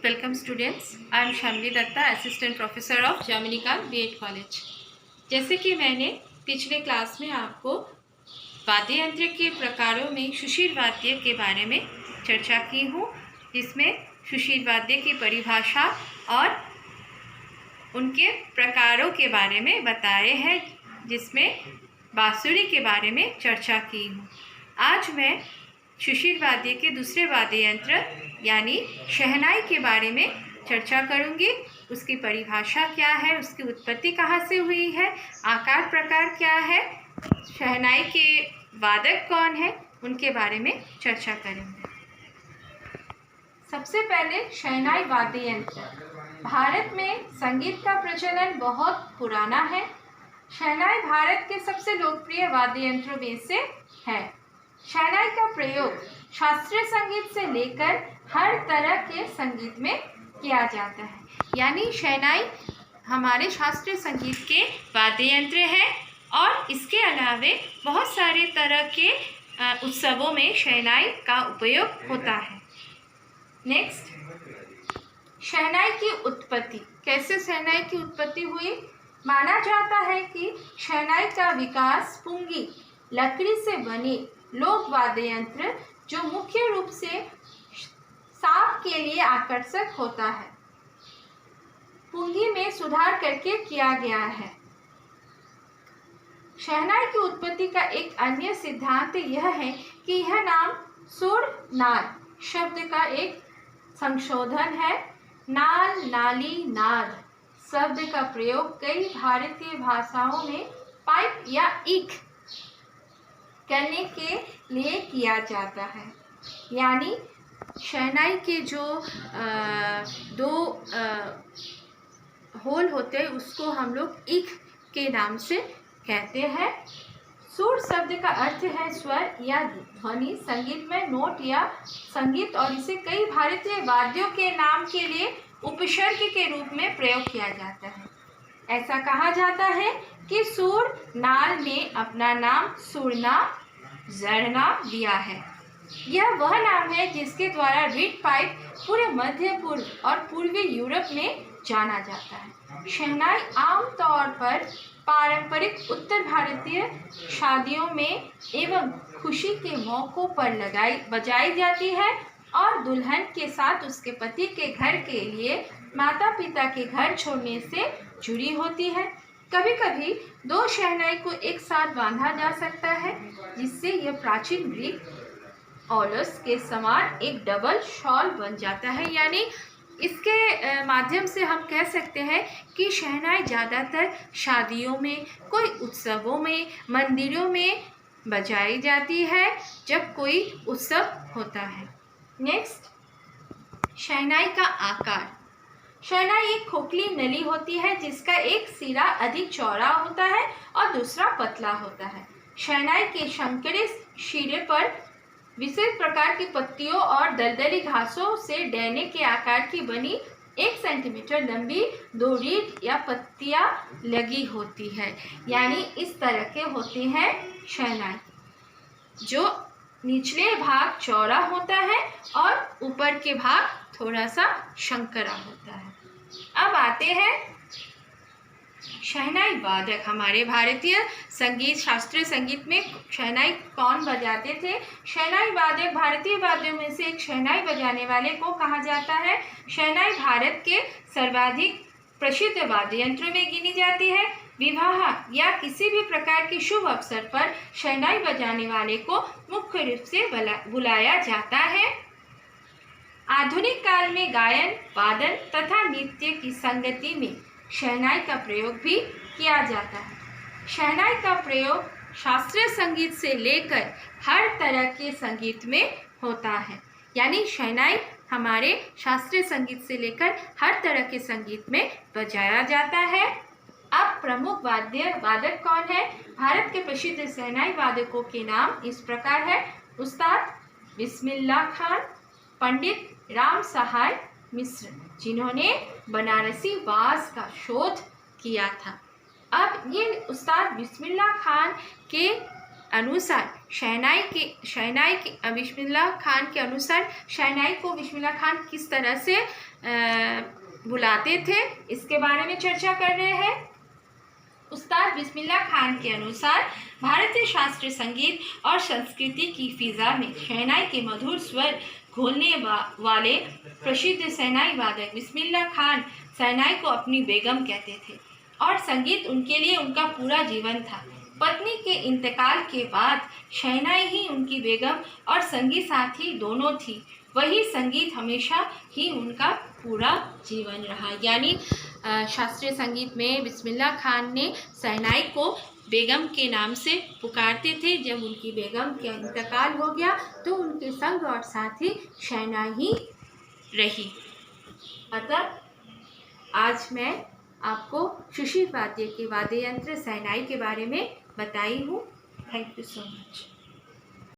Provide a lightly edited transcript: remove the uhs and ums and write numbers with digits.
Welcome students. I am Shamli Datta, Assistant Professor of Jamaica B.Ed College. जैसे कि मैंने पिछले क्लास में आपको वाद्य यंत्र के प्रकारों में सुशील वाद्य के बारे में चर्चा की हूँ, जिसमें सुशील वाद्य की परिभाषा और उनके प्रकारों के बारे में बताए हैं, जिसमें बांसुरी के बारे में चर्चा की हूँ। आज मैं सुशील वाद्य के दूसरे वाद्य यंत्र यानी शहनाई के बारे में चर्चा करूँगी। उसकी परिभाषा क्या है, उसकी उत्पत्ति कहाँ से हुई है, आकार प्रकार क्या है, शहनाई के वादक कौन है, उनके बारे में चर्चा करेंगे। सबसे पहले शहनाई वाद्य यंत्र। भारत में संगीत का प्रचलन बहुत पुराना है। शहनाई भारत के सबसे लोकप्रिय वाद्य यंत्रों में से है। शहनाई का प्रयोग शास्त्रीय संगीत से लेकर हर तरह के संगीत में किया जाता है, यानी शहनाई हमारे शास्त्रीय संगीत के वाद्य यंत्र है और इसके अलावे बहुत सारे तरह के उत्सवों में शहनाई का उपयोग होता है। नेक्स्ट, शहनाई की उत्पत्ति। कैसे शहनाई की उत्पत्ति हुई? माना जाता है कि शहनाई का विकास पुंगी लकड़ी से बने लोक वाद्य यंत्र जो मुख्य रूप से सांप के लिए आकर्षक होता है, पुंगी में सुधार करके किया गया है। शहनाई की उत्पत्ति का एक अन्य सिद्धांत यह है कि यह नाम सुर नाद शब्द का एक संशोधन है। नाल, नाली, नाद शब्द का प्रयोग कई भारतीय भाषाओं में पाइप या ईख करने के लिए किया जाता है, यानी शहनाई के जो दो होल होते हैं उसको हम लोग ईख के नाम से कहते हैं। सुर शब्द का अर्थ है स्वर या ध्वनि, संगीत में नोट या संगीत, और इसे कई भारतीय वाद्यों के नाम के लिए उपसर्ग के रूप में प्रयोग किया जाता है। ऐसा कहा जाता है कि सुर नाल ने अपना नाम सुरना जरना दिया है। यह वह नाम है जिसके द्वारा रीड पाइप पूरे मध्य पूर्व और पूर्वी यूरोप में जाना जाता है। शहनाई आमतौर पर पारंपरिक उत्तर भारतीय शादियों में एवं खुशी के मौक़ों पर बजाई जाती है और दुल्हन के साथ उसके पति के घर के लिए माता पिता के घर छोड़ने से जुड़ी होती है। कभी कभी दो शहनाई को एक साथ बांधा जा सकता है, जिससे यह प्राचीन ग्रीक औलस के समान एक डबल शॉल बन जाता है। यानी इसके माध्यम से हम कह सकते हैं कि शहनाई ज़्यादातर शादियों में, कोई उत्सवों में, मंदिरों में बजाई जाती है जब कोई उत्सव होता है। नेक्स्ट, शहनाई का आकार। शहनाई एक खोखली नली होती है जिसका एक सिरा अधिक चौड़ा होता है और दूसरा पतला होता है। शहनाई के शंकरे सिरे पर विशेष प्रकार की पत्तियों और दलदली घासों से डैने के आकार की बनी 1 सेंटीमीटर लंबी 2 रीढ़ या पत्तियां लगी होती है, यानी इस तरह के होते हैं शहनाई, जो निचले भाग चौड़ा होता है और ऊपर के भाग थोड़ा सा शंकरा होता है। अब आते हैं शहनाई वादक। हमारे भारतीय संगीत, शास्त्रीय संगीत में शहनाई कौन बजाते थे? शहनाई वादक भारतीय वाद्यों में से एक शहनाई बजाने वाले को कहा जाता है। शहनाई भारत के सर्वाधिक प्रसिद्ध वाद्य यंत्रों में गिनी जाती है। विवाह या किसी भी प्रकार के शुभ अवसर पर शहनाई बजाने वाले को मुख्य रूप से बुलाया जाता है। आधुनिक काल में गायन, वादन तथा नृत्य की संगति में शहनाई का प्रयोग भी किया जाता है। शहनाई का प्रयोग शास्त्रीय संगीत से लेकर हर तरह के संगीत में होता है, यानी शहनाई हमारे शास्त्रीय संगीत से लेकर हर तरह के संगीत में बजाया जाता है। अब प्रमुख वादक कौन है? भारत के प्रसिद्ध शहनाई वादकों के नाम इस प्रकार है। उस्ताद बिस्मिल्लाह खान, पंडित राम सहाय मिश्र, जिन्होंने बनारसी बाज का शोध किया था। अब ये उस्ताद बिस्मिल्लाह खान के अनुसार शहनाई के बिस्मिल्लाह खान के अनुसार शहनाई को बिस्मिल्लाह खान किस तरह से बुलाते थे, इसके बारे में चर्चा कर रहे हैं। उस्ताद बिस्मिल्लाह खान के अनुसार भारतीय शास्त्रीय संगीत और संस्कृति की फिजा में शहनाई के मधुर स्वर घोलने वाले प्रसिद्ध शहनाई वादक बिस्मिल्लाह खान शहनाई को अपनी बेगम कहते थे और संगीत उनके लिए उनका पूरा जीवन था। पत्नी के इंतकाल के बाद शहनाई ही उनकी बेगम और संगी साथी दोनों थी। वही संगीत हमेशा ही उनका पूरा जीवन रहा। यानी शास्त्रीय संगीत में बिस्मिल्लाह खान ने शहनाई को बेगम के नाम से पुकारते थे। जब उनकी बेगम का इंतकाल हो गया तो उनके संग और साथी शहनाई ही रही। अतः आज मैं आपको शिशिर वाद्य के वाद्य यंत्र शहनाई के बारे में बताई हूँ। Thank you so much.